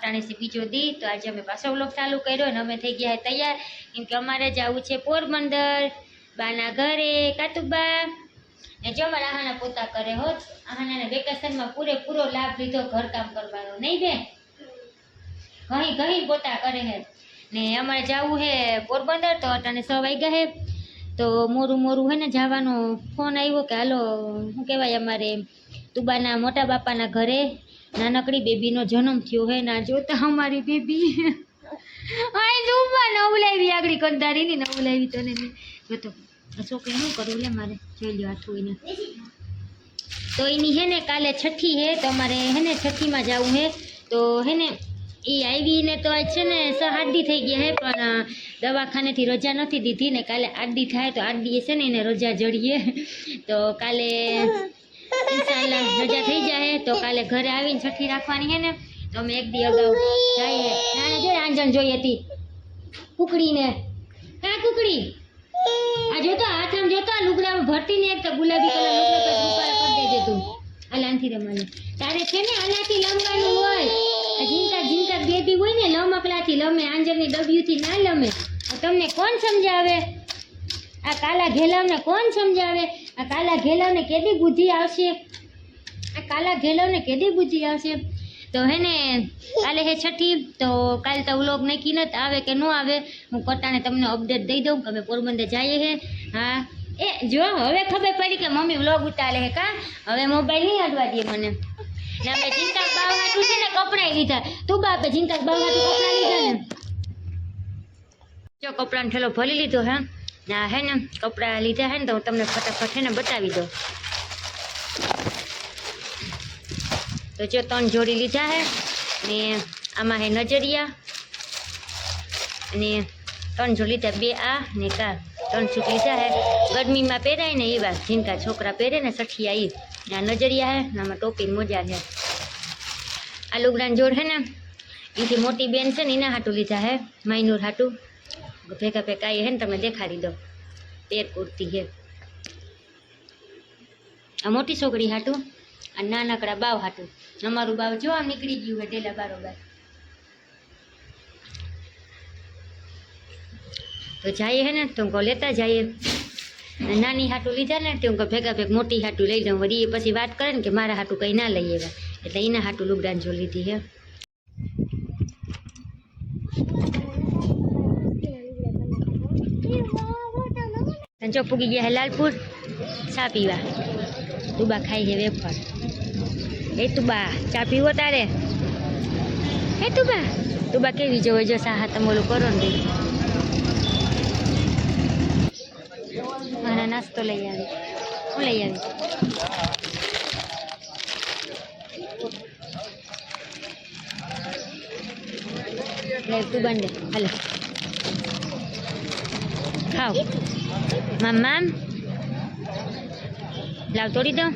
અટાણે બીજો દી તો આજે અમે પાછો વ્લોગ ચાલુ કર્યો અને અમે થઈ ગયા તૈયાર કેમ કે અમારે જવું છે પોરબંદર બાના ઘરે કાતુબા ને જો મારા આહાના પોતા કરે હોત આહાના વેકેશનમાં પૂરેપૂરો લાભ લીધો ઘરકામ કરવાનો નહીં બેન ઘણી પોતા કરે હે ને અમારે જવું હે પોરબંદર તો અટાણે 6 વાગ્યા હે તો મોરું હે ને જવાનો ફોન આવ્યો કે હાલો શું કહેવાય અમારે તુબાના મોટા બાપાના ઘરે નાનકડી બેબીનો જન્મ થયો હે ના જોતા અમારી બેબી આય તુબા નવલાવી આગળી કંદારીની નવલાવી તો ને જોતો છોકરી શું કરું લે મારે જોઈ લ્યો હાથું એને તો એની હે ને કાલે છઠ્ઠી હે તો અમારે હે ને છઠ્ઠીમાં જવું હે તો હે ને એ આવીને તો આજ છે ને 7 દી થઈ ગયા હે પણ દવાખાનેથી રજા નથી દીધી ને કાલે 8 દી થાય તો 8 દી છે ને એને રજા જડીએ તો કાલે ઇન્શાલ્લાહ રજા થઈ જાય તો કાલે ઘરે આવીને છઠ્ઠી રાખવાની હે ને તો અમે 1 દી અગાઉ જઈએ નાને જો આંજણ જોઈ હતી કુકડીને કા કુકડી આ જોતો હાથમાં જોતો લુગડા ભરતી ને એક તો ગુલાબી કલર લુગડા પર ઉપર કરી દેજે તું આલાંથી રમાને તારે છે ને આલાથી લમવાનું હોય ઝીંકા બેબી હોય ને લમકલાથી લમે આંજરની ડબ્યુથી ના લમે તમને કોણ સમજાવે આ કાલા ઘેલાવને કોણ સમજાવે આ કાલા ઘેલાવને કેદી બુદ્ધિ આવશે તો હે ને કાલે હે છઠ્ઠી તો કાલે તો વ્લોગ નક્કી નથી આવે કે ન આવે હું કટાણે તમને અપડેટ દઈ દઉં કે અમે પોરબંદર જઈએ હે હા એ જો હવે ખબર પડી કે મમ્મી વ્લોગ ઉતારે હે કા હવે મોબાઈલ નહીં અડવા દે મને ને અમે ચિંતા બાવ હાટું છે ને કપડાં લીધા તું બાપે ચિંતા બાવ હાટું કપડાં લીધા ને જો કપડાનો ઠેલો ભરી લીધો હે ના હે ને કપડાં લીધા હે ને તો હું તમને ફટાફટ હે ને બતાવી દઉં તો જો 3 જોડી લીધા હે ને આમાં હે નજરિયા અને 3 જોડી લીધા 2 આ ને કા 3 સૂટ લીધા હે ગરમીમાં પહેરાય ને એવા ઝીંકા છોકરા પહેરે ને સઠિયા એ આ નજરિયા હે ને આમાં ટોપી મોજા છે આ લુગડાન જોડ હે ને એથી મોટી બેન છે ને એના હાટું લીધા હે માયનૂર હાટું ભેગા હે ને તમે દેખાડી દો પેર કુર્તી હે આ મોટી છોકરી હાટું આ નાનકડા બાવ હાટું અમારું બાવ જો આમ નીકળી ગયું હે ઢેલા બારોબાર તો જઈએ હે ને તો હું લેતા જઈએ નાની હાટું લીધા ને તો હું ભેગા મોટી હાટું લઈ લઉં વળી એ પછી વાત કરે ને કે મારા હાટું કંઈ ના લઈ આવ્યા એટલે એના હાટું લુગડાન જો લીધી હે જો પૂગી ગયા હે લાલપુર ચા પીવા તુબા ખાઈ હે વેફર એ તુબા ચા પીવો તારે હે તુબા કેવી જોવે જો સા તમે ઓલું કરો ને મારા નાસ્તો લઈ આવી હું લઈ આવી લે તુબાને દે હાલો ખાઓ મામ લાવ તોડી દઉં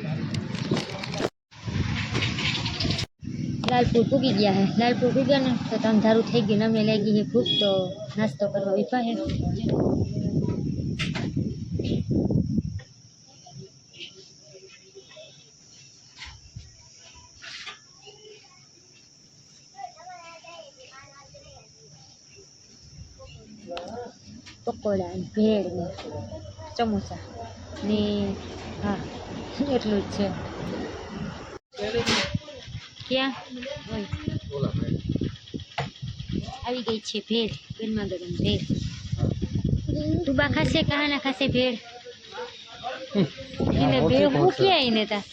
લાલપુર પૂગી ગયા હે લાલપુર પૂગ્યા ને તો અંધારું થઈ ગયું અમને લાગી હે ભૂખ તો નાસ્તો કરવા વિપા હે પકોડા ભેળ ને સમોસા ને હા એટલું જ છે ક્યાં આવી ગઈ છે ભેળ ગરમા ગરમ ભેળ તુબા ખાશે કહાના ખાશે ભેળ એને ભેળ હું ક્યાં એને તા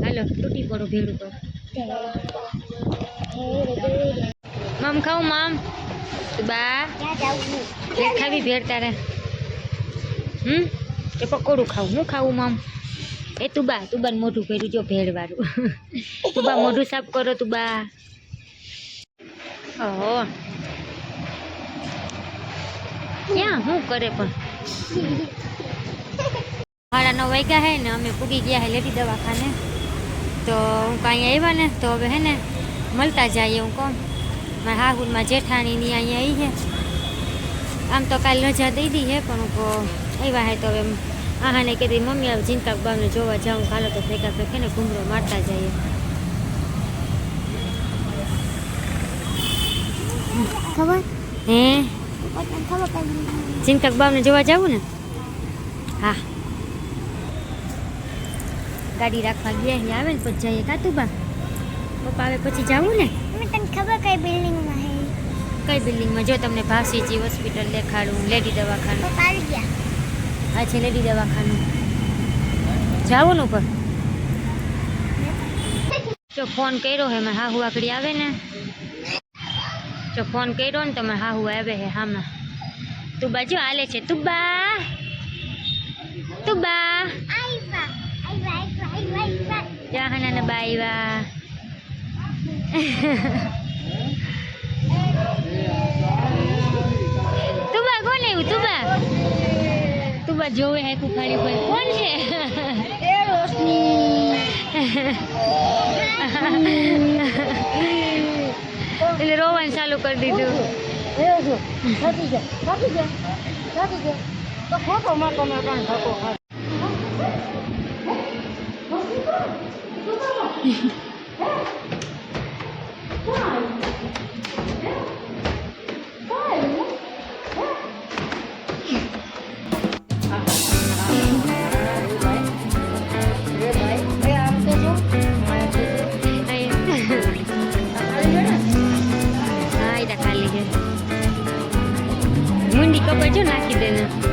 હાલો તૂટી પડો ભેળ ઉપર મામ ખાવું મામ બા ભેળ ખાવી ભેળ તારે એ પકોડું ખાવું હું ખાવું મામ એ તુબાને મોઢું કર્યું જો ભેળ વાળું તુબા મોઢું સાફ કરો તુબા ઓહો ક્યાં શું કરે પણ 9:30 વાગ્યા હે ને અમે પૂગી ગયા હે લેડી દવાખાને તો હું કાંઈ આવ્યા ને તો હવે હે ને મળતા જઈએ હું કહું મારા હાહુરમાં જેઠાણીની અહીંયા આવી છે આમ તો કાલે રજા દઈ દી હે પણ હું આવ્યા હે તો હવે આહાને કીધી મમ્મી હવે ઝીંકા બાવને જોવા જાઉં હાલો તો ભેગા ને ઘૂમરો મારતા જઈએ ખબર હે તને ખબર કઈ ચિંતક બાવને જોવા જવું ને હા ગાડી રાખવા ગયા અહીં આવે ને પછી જઈએ કાતુબા પપ્પા આવે પછી જવું ને તને ખબર કઈ બિલ્ડિંગમાં હે કઈ બિલ્ડિંગમાં જો તમને ભાસીજી હોસ્પિટલ દેખાડું લેડી દવાખાનું પપ્પા આવી ગયા આ છે લેડી દવાખાનું જાવું ને ઉપર જો ફોન કર્યો હે મારે હાહુ આકડી આવે ને જો ફોન કર્યો ને તો મારે હાહુ આવે હે હામાં તું બાજુ હાલે છે તું બા જાહના ને બાઈવા તું બા કોણ આવ્યું તું બા જોવે હે કુખાડી પર કોણ છે એટલે રોવાનું ચાલુ કરી દીધું મુંડી કપડ જો નાખી દે ને